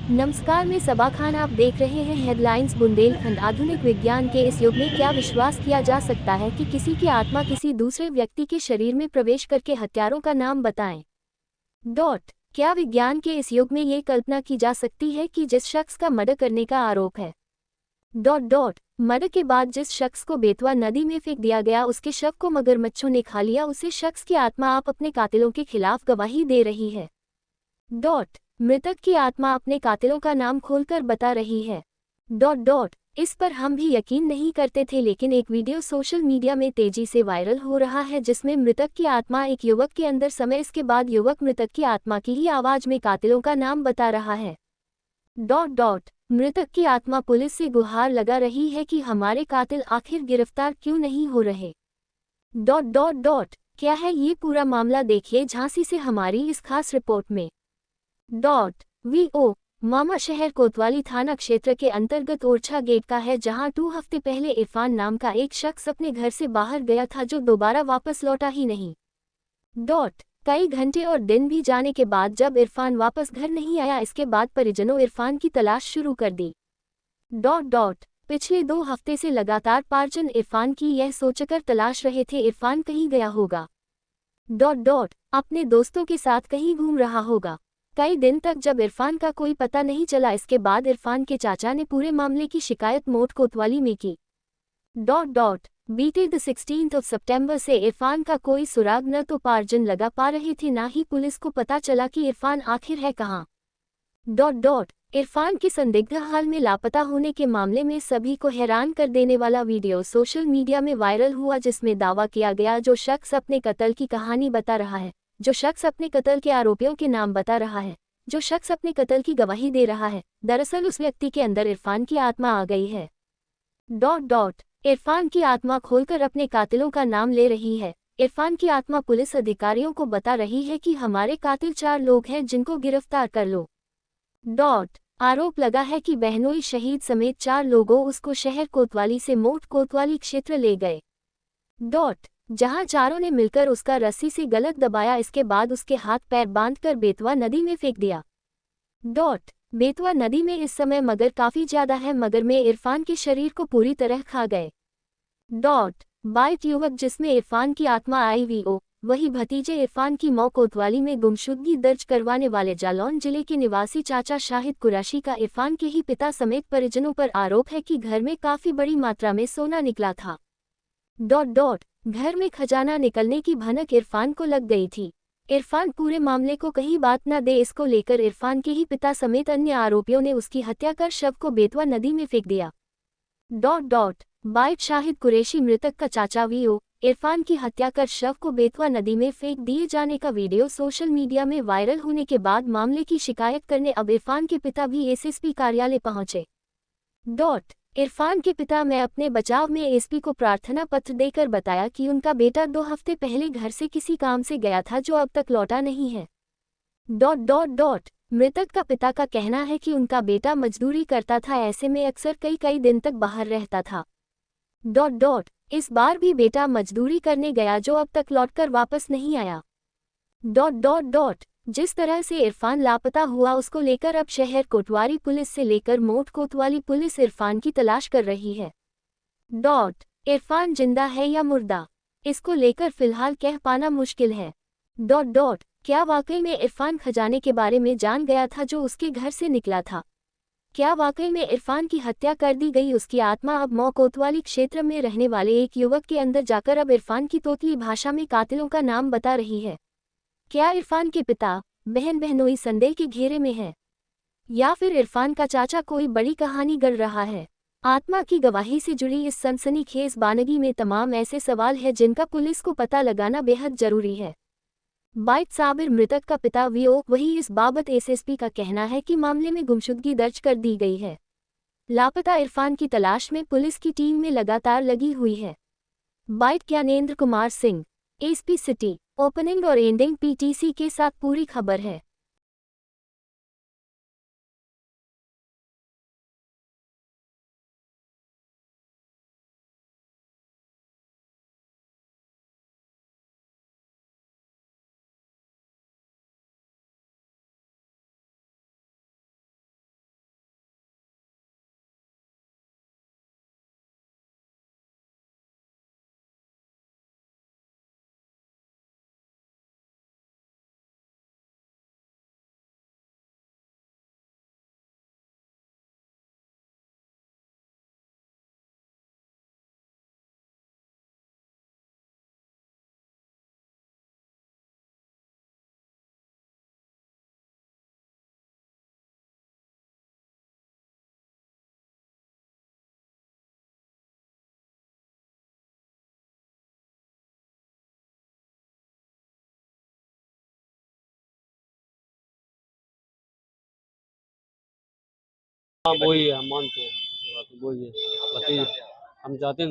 नमस्कार, मैं सबा खान। आप देख रहे हैं हेडलाइंस। बुंदेलखंड। आधुनिक विज्ञान के इस युग में क्या विश्वास किया जा सकता है कि किसी की आत्मा किसी दूसरे व्यक्ति के शरीर में प्रवेश करके हत्यारों का नाम बताएं। क्या विज्ञान के इस युग में ये कल्पना की जा सकती है कि जिस शख्स का मर्डर करने का आरोप है मर्डर के बाद जिस शख्स को बेतवा नदी में फेंक दिया गया, उसके शव को मगरमच्छों ने खा लिया, उसी शख्स की आत्मा आप अपने कातिलों के खिलाफ गवाही दे रही है। मृतक की आत्मा अपने कातिलों का नाम खोलकर बता रही है। इस पर हम भी यकीन नहीं करते थे, लेकिन एक वीडियो सोशल मीडिया में तेजी से वायरल हो रहा है जिसमें मृतक की आत्मा एक युवक के अंदर समय इसके बाद युवक मृतक की आत्मा की ही आवाज में कातिलों का नाम बता रहा है। मृतक की आत्मा पुलिस से गुहार लगा रही है कि हमारे कातिल आखिर गिरफ्तार क्यों नहीं हो रहे। क्या है ये पूरा मामला, देखिए झांसी से हमारी इस खास रिपोर्ट में। मामा शहर कोतवाली थाना क्षेत्र के अंतर्गत ओरछा गेट का है, जहां 2 हफ्ते पहले इरफान नाम का एक शख्स अपने घर से बाहर गया था, जो दोबारा वापस लौटा ही नहीं। कई घंटे और दिन भी जाने के बाद जब इरफान वापस घर नहीं आया, इसके बाद परिजनों इरफान की तलाश शुरू कर दी। पिछले 2 हफ्ते से लगातार परिजन इरफान की यह सोचकर तलाश रहे थे इरफान कहीं गया होगा, अपने दोस्तों के साथ कहीं घूम रहा होगा। कई दिन तक जब इरफान का कोई पता नहीं चला, इसके बाद इरफान के चाचा ने पूरे मामले की शिकायत मोट कोतवाली में की। बीते 16 सितंबर से इरफान का कोई सुराग न तो परिजन लगा पा रहे थे, ना ही पुलिस को पता चला कि इरफान आखिर है कहाँ। इरफान के संदिग्ध हाल में लापता होने के मामले में सभी को हैरान कर देने वाला वीडियो सोशल मीडिया में वायरल हुआ, जिसमें दावा किया गया जो शख्स अपने कत्ल की कहानी बता रहा है, जो शख्स अपने कत्ल के आरोपियों के नाम बता रहा है, जो शख्स अपने कत्ल की गवाही दे रहा है, दरअसल उस व्यक्ति के अंदर इरफान की आत्मा आ गई है। इरफान की आत्मा खोलकर अपने कातिलों का नाम ले रही है। इरफान की आत्मा पुलिस अधिकारियों को बता रही है कि हमारे कातिल 4 लोग हैं, जिनको गिरफ्तार कर लो। आरोप लगा है कि बहनोई शहीद समेत 4 लोगों उसको शहर कोतवाली से मोट कोतवाली क्षेत्र ले गए, जहां चारों ने मिलकर उसका रस्सी से गलत दबाया, इसके बाद उसके हाथ पैर बांधकर बेतवा नदी में फेंक दिया। बेतवा नदी में इस समय मगर काफी ज्यादा है, मगर में इरफान के शरीर को पूरी तरह खा गए। युवक जिसमें इरफान की आत्मा आई वही भतीजे इरफान की मौत कोतवाली में गुमशुदगी दर्ज करवाने वाले जालौन जिले के निवासी चाचा शाहिद कुरैशी का इरफान के ही पिता समेत परिजनों पर आरोप है कि घर में काफी बड़ी मात्रा में सोना निकला था। घर में खजाना निकलने की भनक इरफान को लग गई थी। इरफान पूरे मामले को कहीं बात न दे, इसको लेकर इरफान के ही पिता समेत अन्य आरोपियों ने उसकी हत्या कर शव को बेतवा नदी में फेंक दिया। शाहिद कुरैशी मृतक का चाचा इरफान की हत्या कर शव को बेतवा नदी में फेंक दिए जाने का वीडियो सोशल मीडिया में वायरल होने के बाद मामले की शिकायत करने अब इरफान के पिता भी एसएसपी कार्यालय पहुंचे। इरफान के पिता मैं अपने बचाव में एसपी को प्रार्थना पत्र देकर बताया कि उनका बेटा 2 हफ्ते पहले घर से किसी काम से गया था, जो अब तक लौटा नहीं है। मृतक का पिता का कहना है कि उनका बेटा मजदूरी करता था, ऐसे में अक्सर कई दिन तक बाहर रहता था। इस बार भी बेटा मजदूरी करने गया, जो अब तक लौटकर वापस नहीं आया। जिस तरह से इरफान लापता हुआ, उसको लेकर अब शहर कोतवाली पुलिस से लेकर मोट कोतवाली पुलिस इरफान की तलाश कर रही है। इरफान जिंदा है या मुर्दा, इसको लेकर फिलहाल कह पाना मुश्किल है। क्या वाकई में इरफान खजाने के बारे में जान गया था जो उसके घर से निकला था? क्या वाकई में इरफान की हत्या कर दी गई? उसकी आत्मा अब मौ कोतवाली क्षेत्र में रहने वाले एक युवक के अंदर जाकर अब इरफान की तोतली भाषा में कातिलों का नाम बता रही है। क्या इरफान के पिता बहन बहनोई संदेह के घेरे में है, या फिर इरफान का चाचा कोई बड़ी कहानी गढ़ रहा है? आत्मा की गवाही से जुड़ी इस सनसनीखेज बानगी में तमाम ऐसे सवाल हैं जिनका पुलिस को पता लगाना बेहद जरूरी है। साबिर मृतक का पिता वही इस बाबत एसएसपी का कहना है कि मामले में गुमशुदगी दर्ज कर दी गई है। लापता इरफान की तलाश में पुलिस की टीम में लगातार लगी हुई है। Gyanendra Kumar Singh, SP city. Opening और एंडिंग पीटीसी के साथ पूरी खबर है। हाँ वही है, हम मानते हैं ये बात, वही है भतीजे। हम चाहते हैं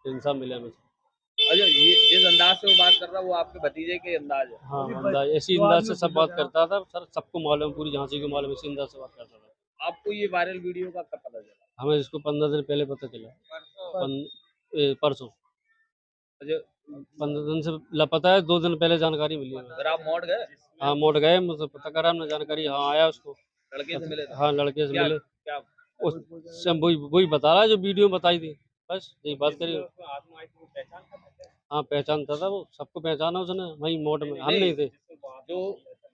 इंसाफ मिले हमें। अच्छा, ये जिस अंदाज से वो बात कर रहा है वो आपके भतीजे के अंदाज है। हाँ अंदाज, ऐसी अंदाज से सब बात करता था सर, सबको मालूम, पूरी झांसी को मालूम, इसी अंदाज से बात करता था। आपको ये वायरल वीडियो का कब पता चला? हमें इसको 15 दिन पहले पता चला। परसों। अच्छा, 15 दिन से लापता है, 2 दिन पहले जानकारी मिली है। फिर आप मोड़ गए, हाँ मोड़ गए, मुझसे पता करा हमने जानकारी, हाँ आया उसको। लड़के से मिले थे? हाँ लड़के से क्या मिले, क्या उससे वही वही बता रहा है जो वीडियो में बताई थी, बस यही बात करी। हाँ पहचानता था वो, सबको पहचाना उसने वही मोड़ में, हम नहीं थे। जो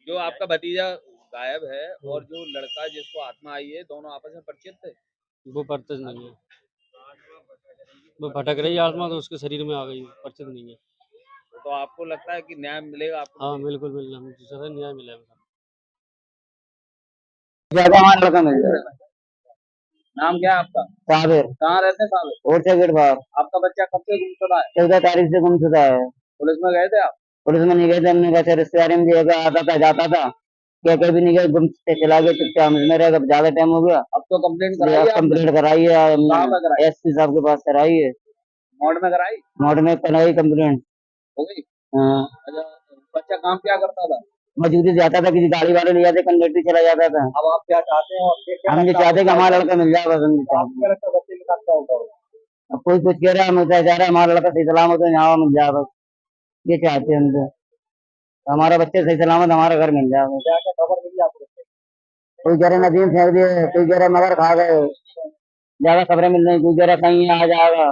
जो आपका भतीजा गायब है और जो लड़का जिसको आत्मा आई है, दोनों आपस में परिचित थे? वो परिचित नहीं है, वो भटक रही है आत्मा, तो उसके शरीर में आ गई, परिचित नहीं है। तो आपको लगता है कि न्याय मिलेगा आपको? हाँ बिल्कुल मिलना, हम सर न्याय मिलेगा। ज्यादा हमारा लड़का मिल जाएगा। नाम क्या है आपका? साबिर कहाँ रहते हैं साहब? और से गेट बाहर आपका बच्चा कब से गुमशुदा है? 14 तारीख से गुमशुदा है। पुलिस में गए थे आप? पुलिस में नहीं गए थे, हमने कैसे रिश्तेदारी में दिया गया, आता था जाता था, क्या कभी नहीं गए, गुम से चला गया चुपचाप में रहेगा, ज्यादा टाइम हो गया। अब तो कंप्लेंट कराई है आपने? कंप्लेंट कराई कहाँ है, पे कराई? एसपी साहब के पास कराई है, मॉड में कराई? मोड में कराई कंप्लेंट। हो गई? हाँ, अच्छा, बच्चा काम क्या करता था? मजदूरी जाता था, किसी गाड़ी वाले ले जाते, कंडक्टर चला जाता था। अब आप क्या चाहते हैं? और क्या हम ये लगता है चाहते कि आपको? हमारा लड़का मिल जाए, बस हम ये चाहते आपका लगता है बच्चे के साथ क्या होगा? हैं। अब कोई कुछ कह रहा है, हम चाह रहे हैं हमारा लड़का सही सलामत हो, यहाँ मिल जाए, बस ये चाहते हैं हम तो। हमारा बच्चे सही सलामत हमारा घर मिल जाए बस। क्या क्या खबर मिली आपको? कोई कह रहे नदीम फेंक दिए, कोई कह रहे मगर खा गए, ज्यादा खबरें मिल रही, कोई कह रहा कहीं आ जाएगा।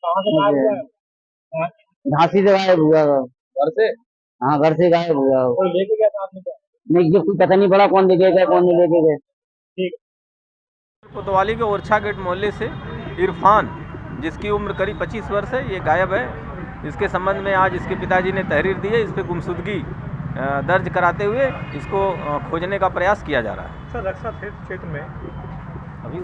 कहाँ से गायब हुआ है? झांसी से गायब हुआ वो। घर से? हाँ घर से गायब हुआ वो। कोई लेके गया था आपने क्या? नहीं ये कोई पता नहीं पड़ा कौन लेके गया कौन नहीं लेके गए। कोतवाली के ओरछा गेट मोहल्ले से इरफान, जिसकी उम्र करीब 25 वर्ष है, ये गायब है। इसके संबंध में आज इसके पिताजी ने तहरीर दी है। इस पर गुमशुदगी दर्ज कराते हुए इसको खोजने का प्रयास किया जा रहा है। सर रक्षा क्षेत्र में अभी